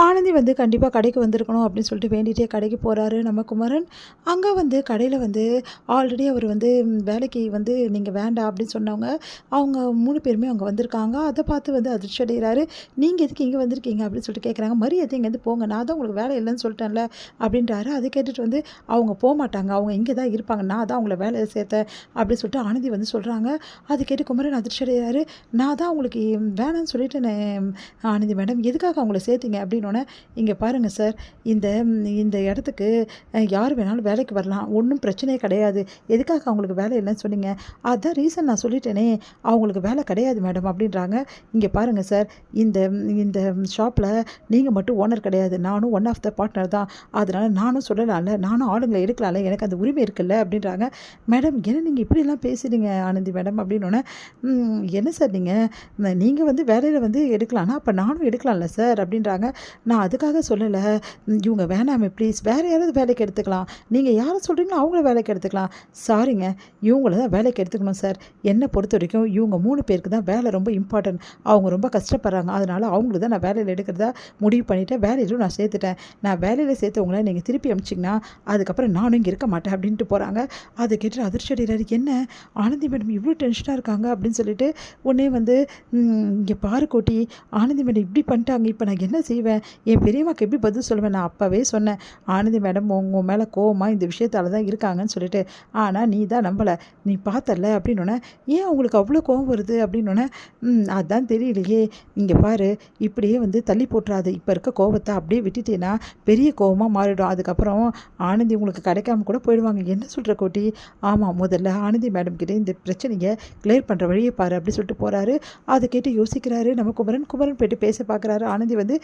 ஆனந்தி வந்து கண்டிப்பாக கடைக்கு வந்திருக்கணும் அப்படின்னு சொல்லிட்டு வேண்டிகிட்டே கடைக்கு போகிறாரு நம்ம குமரன். அங்கே வந்து கடையில் வந்து ஆல்ரெடி அவர் வந்து வேலைக்கு வந்து நீங்கள் வேண்டாம் அப்படின்னு சொன்னவங்க அவங்க 3 பேருமே அங்கே வந்திருக்காங்க. அதை பார்த்து வந்து அதிர்ச்சி அடைகிறாரு. நீங்கள் எதுக்கு இங்கே வந்திருக்கீங்க அப்படின்னு சொல்லிட்டு கேட்குறாங்க. மரியாதை இங்கேருந்து போங்க, நான் தான் உங்களுக்கு வேலை இல்லைன்னு சொல்லிட்டேன்ல அப்படின்றாரு. அதை கேட்டுட்டு வந்து அவங்க போக மாட்டாங்க, அவங்க இங்கே தான் இருப்பாங்க, நான் தான் அவங்கள வேலையை சேர்த்தேன் அப்படின்னு சொல்லிட்டு ஆனந்தி வந்து சொல்கிறாங்க. அதை கேட்டு குமரன் அதிர்ச்சி அடைகிறாரு. நான் தான் உங்களுக்கு வேணான்னு சொல்லிட்டு ஆனந்தி மேடம் எதுக்காக அவங்கள சேர்த்தீங்க அப்படின்னு. இங்கே பாருங்கள் சார், இந்த இந்த இடத்துக்கு யார் வேணாலும் வேலைக்கு வரலாம், ஒன்றும் பிரச்சனையே கிடையாது. எதுக்காக அவங்களுக்கு வேலை இல்லைன்னு சொன்னீங்க? அதுதான் ரீசன் நான் சொல்லிட்டேனே, அவங்களுக்கு வேலை கிடையாது மேடம் அப்படின்றாங்க. இங்கே பாருங்கள் சார், இந்த இந்த ஷாப்பில் நீங்கள் மட்டும் ஓனர் கிடையாது, நானும் ஒன் ஆஃப் த பார்ட்னர் தான். அதனால் நானும் சொல்லலாம்ல, நானும் ஆளுங்களை எடுக்கலாம்ல, எனக்கு அந்த உரிமை இருக்குல்ல அப்படின்றாங்க. மேடம் என்ன நீங்கள் இப்படிலாம் பேசுகிறீங்க ஆனந்தி மேடம் அப்படின்னோடனே, என்ன சார் நீங்கள் வந்து வேலையில் வந்து எடுக்கலாம்னா அப்போ நானும் எடுக்கலாம்ல சார் அப்படின்றாங்க. நான் அதுக்காக சொல்லலை, இவங்க வேணாமே ப்ளீஸ், வேறு யாராவது வேலைக்கு எடுத்துக்கலாம், நீங்கள் யாரை சொல்கிறீங்களோ அவங்கள வேலைக்கு எடுத்துக்கலாம். சாரிங்க, இவங்கள தான் வேலைக்கு எடுத்துக்கணும் சார். என்னை பொறுத்த வரைக்கும் இவங்க 3 பேருக்கு தான் வேலை ரொம்ப இம்பார்ட்டன்ட், அவங்க ரொம்ப கஷ்டப்படுறாங்க, அதனால் அவங்களுக்கு தான் நான் வேலையில் எடுக்கிறதா முடிவு பண்ணிவிட்டேன். வேலையிலும் நான் சேர்த்துட்டேன். நான் வேலையில் சேர்த்தவங்கள நீங்கள் திருப்பி அனுப்பிச்சிங்கன்னா அதுக்கப்புறம் நானும் இங்கே இருக்க மாட்டேன் அப்படின்ட்டு போகிறாங்க. அதை கேட்டு அதிர்ச்சி அடைகிறாரு. என்ன ஆனந்தி மேடம் இவ்வளோ டென்ஷனாக இருக்காங்க அப்படின்னு சொல்லிட்டு உடனே வந்து இங்கே பாரு கோட்டி, ஆனந்தி மேடம் இப்படி பண்ணிட்டாங்க, இப்போ நான் என்ன செய்வேன், என் பெரியம்மாக்கு எப்படி பதில் சொல்லுவேன்? நான் அப்போவே சொன்னேன், ஆனந்தி மேடம் உங்கள் மேலே கோவமாக இந்த விஷயத்தால் தான் இருக்காங்கன்னு சொல்லிட்டு, ஆனால் நீ தான் நம்பலை, நீ பார்த்தல அப்படின்னோடனே, ஏன் அவங்களுக்கு அவ்வளோ கோவம் வருது அப்படின்னோடனே, அதுதான் தெரியலையே, இங்கே பாரு இப்படியே வந்து தள்ளி போட்டுறாது, இப்போ இருக்க கோவத்தை அப்படியே விட்டுட்டேன்னா பெரிய கோவமாக மாறிடும், அதுக்கப்புறம் ஆனந்தி உங்களுக்கு கிடைக்காம கூட போயிடுவாங்க. என்ன சொல்கிற கோட்டி? ஆமாம், முதல்ல ஆனந்தி மேடம் கிட்டே இந்த பிரச்சனையை கிளியர் பண்ணுற வழியை பாரு அப்படி சொல்லிட்டு போகிறாரு. அதை கேட்டு யோசிக்கிறாரு நம்ம குமரன். போய்ட்டு பேச பார்க்குறாரு. ஆனந்தி வந்து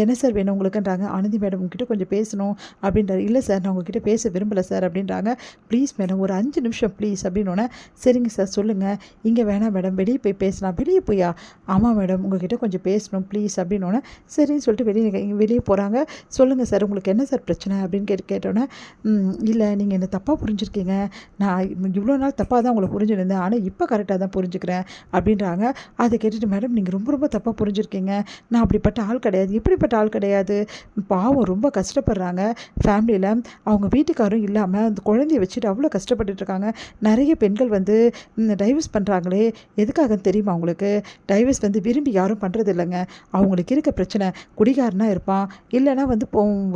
என்ன சார் வேணும் உங்களுக்குன்றாங்க. ஆனந்தி மேடம் உங்ககிட்ட கொஞ்சம் பேசணும் அப்படின்றாரு. இல்லை சார், நான் உங்ககிட்ட பேச விரும்பலை சார் அப்படின்றாங்க. ப்ளீஸ் மேடம் ஒரு 5 நிமிஷம் ப்ளீஸ் அப்படின்னோடனே, சரிங்க சார் சொல்லுங்கள், இங்கே வேணாம் மேடம், வெளியே போய் பேசலாம். வெளியே போயா? ஆமாம் மேடம், உங்ககிட்ட கொஞ்சம் பேசணும் ப்ளீஸ் அப்படின்னோடனே, சரின்னு சொல்லிட்டு வெளியே போகிறாங்க. சொல்லுங்கள் சார், உங்களுக்கு என்ன சார் பிரச்சனை அப்படின்னு கேட்டோன்னே, இல்லை நீங்கள் என்ன தப்பாக புரிஞ்சுருக்கீங்க, நான் இவ்வளோ நாள் தப்பாக தான் உங்களை புரிஞ்சுருந்தேன், ஆனால் இப்போ கரெக்டாக தான் புரிஞ்சுக்கிறேன் அப்படின்றாங்க. அதை கேட்டுட்டு, மேடம் நீங்கள் ரொம்ப ரொம்ப தப்பாக புரிஞ்சுருக்கீங்க, நான் அப்படிப்பட்ட ஆள் கிடையாது, எப்படிப்பட்ட ஆள் கிடையாது, பாவம் ரொம்ப கஷ்டப்படுறாங்க, ஃபேமிலியில் அவங்க வீட்டுக்காரும் இல்லாமல் அந்த குழந்தைய வச்சுட்டு அவ்வளோ கஷ்டப்பட்டுருக்காங்க. நிறைய பெண்கள் வந்து டைவர்ஸ் பண்ணுறாங்களே, எதுக்காகன்னு தெரியுமா அவங்களுக்கு? டைவர்ஸ் வந்து விரும்பி யாரும் பண்ணுறது இல்லைங்க, அவங்களுக்கு இருக்க பிரச்சனை, குடிகாரனாக இருப்பான், இல்லைனா வந்து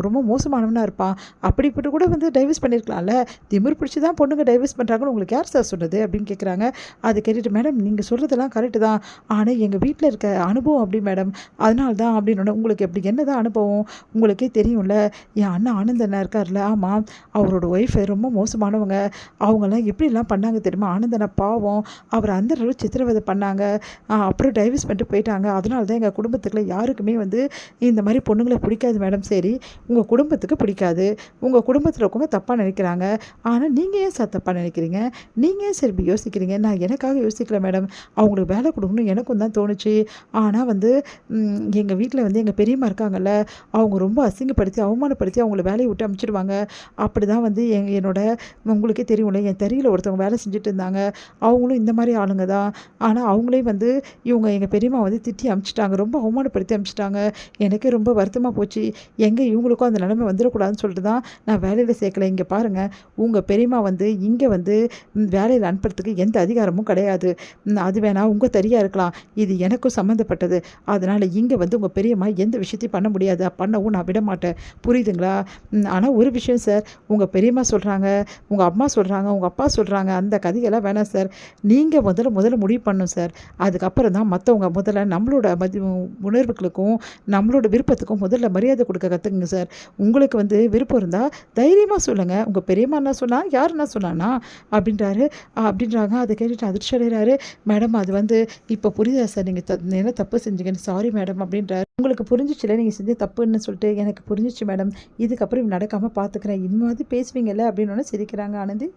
ரொம்ப மோசமானவனாக இருப்பான், அப்படிப்பட்டு கூட வந்து டைவர்ஸ் பண்ணியிருக்கலாம்ல, திமிர் பிடிச்சி தான் பொண்ணுங்க டைவர்ஸ் பண்ணுறாங்கன்னு உங்களுக்கு யார் சார் சொன்னது அப்படின்னு கேட்குறாங்க. அதை கேட்டுட்டு, மேடம் நீங்கள் சொல்கிறதெல்லாம் கரெக்டு தான், ஆனால் எங்கள் வீட்டில் இருக்க அனுபவம் அப்படி மேடம், அதனால தான் அப்படின்னு. உங்களுக்கு எப்படி என்ன தான் அனுபவம் உங்களுக்கே தெரியும்ல, என் அண்ணன் ஆனந்தண்ணா இருக்கார்ல, ஆமாம் அவரோட ஒய்ஃபை ரொம்ப மோசமானவங்க, அவங்கெல்லாம் எப்படிலாம் பண்ணாங்க தெரியுமா, ஆனந்தண்ணா பாவம் அவர் அந்த அளவு சித்திரவதை பண்ணாங்க, அப்புறம் டைவர்ஸ் பண்ணிட்டு போயிட்டாங்க, அதனால தான் எங்கள் குடும்பத்துக்குள்ள யாருக்குமே வந்து இந்த மாதிரி பொண்ணுங்களை பிடிக்காது மேடம். சரி, உங்கள் குடும்பத்துக்கு பிடிக்காது, உங்கள் குடும்பத்தில் இருக்கவங்க தப்பாக நினைக்கிறாங்க, ஆனால் நீங்கள் ஏன் சார் தப்பாக நினைக்கிறீங்க, நீங்கள் ஏன் சரி இப்படி யோசிக்கிறீங்க? நான் எனக்காக யோசிக்கல மேடம், அவங்களுக்கு வேலை கொடுக்கணும் எனக்கும் தான் தோணுச்சு, ஆனால் வந்து எங்கள் வீட்டில் வந்து எங்கள் பெரியம்மா இருக்காங்கல்ல, அவங்க ரொம்ப அசிங்கப்படுத்தி அவமானப்படுத்தி அவங்கள வேலையை விட்டு அனுப்பிச்சிடுவாங்க. அப்படி தான் வந்து என்னோட உங்களுக்கே தெரியும்ல, என் தெரியல ஒருத்தவங்க வேலை செஞ்சுட்டு இருந்தாங்க, அவங்களும் இந்த மாதிரி ஆளுங்க தான், ஆனால் அவங்களே வந்து இவங்க எங்கள் பெரியம்மா வந்து திட்டி அனுப்பிச்சிட்டாங்க, ரொம்ப அவமானப்படுத்தி அனுப்பிச்சிட்டாங்க. எனக்கே ரொம்ப வருத்தமாக போச்சு, எங்கே இவங்களுக்கும் அந்த நிலைமை வந்துடக்கூடாதுன்னு சொல்லிட்டு தான் நான் வேலையில் சேர்க்கல. இங்கே பாருங்கள், உங்கள் பெரியம்மா வந்து இங்கே வந்து வேலையில் அனுப்புறதுக்கு எந்த அதிகாரமும் கிடையாது, அது வேணால் உங்கள் தெரியா இருக்கலாம், இது எனக்கும் சம்மந்தப்பட்டது, அதனால் இங்கே வந்து உங்கள் பெரியம்மா எந்த விஷயத்தையும் பண்ண முடியாது, பண்ணவும் நான் விட மாட்டேன், புரியுதுங்களா? ஆனால் ஒரு விஷயம் சார், உங்கள் பெரியம்மா சொல்கிறாங்க, உங்கள் அம்மா சொல்கிறாங்க, உங்கள் அப்பா சொல்கிறாங்க, அந்த கதையெல்லாம் வேணாம் சார், நீங்கள் முதல்ல முடிவு பண்ணணும் சார், அதுக்கப்புறம் தான் மற்றவங்க. முதல்ல நம்மளோட உணர்வுகளுக்கும் நம்மளோட விருப்பத்துக்கும் முதல்ல மரியாதை கொடுக்க கற்றுக்குங்க சார். உங்களுக்கு வந்து விருப்பம் இருந்தால் தைரியமாக சொல்லுங்கள், உங்கள் பெரியம்மா என்ன சொன்னால் யார் என்ன சொன்னானா அப்படின்றாங்க. அதை கேட்டுட்டு அதிர்ச்சி அடைகிறாரு. மேடம் அது வந்து இப்போ புரியுதா சார், நீங்கள் என்ன தப்பு செஞ்சீங்கன்னு, சாரி மேடம் அப்படின்றாரு. உங்களுக்கு புரிஞ்சிச்சுல நீங்கள் செஞ்ச தப்புன்னு சொல்லிட்டு? எனக்கு புரிஞ்சிச்சு மேடம், இதுக்கப்புறம் நடக்காமல் பார்த்துக்கிறேன், இந்த மாதிரி பேசுவீங்கல்ல அப்படின்னு சிரிக்கிறாங்க ஆனந்தி.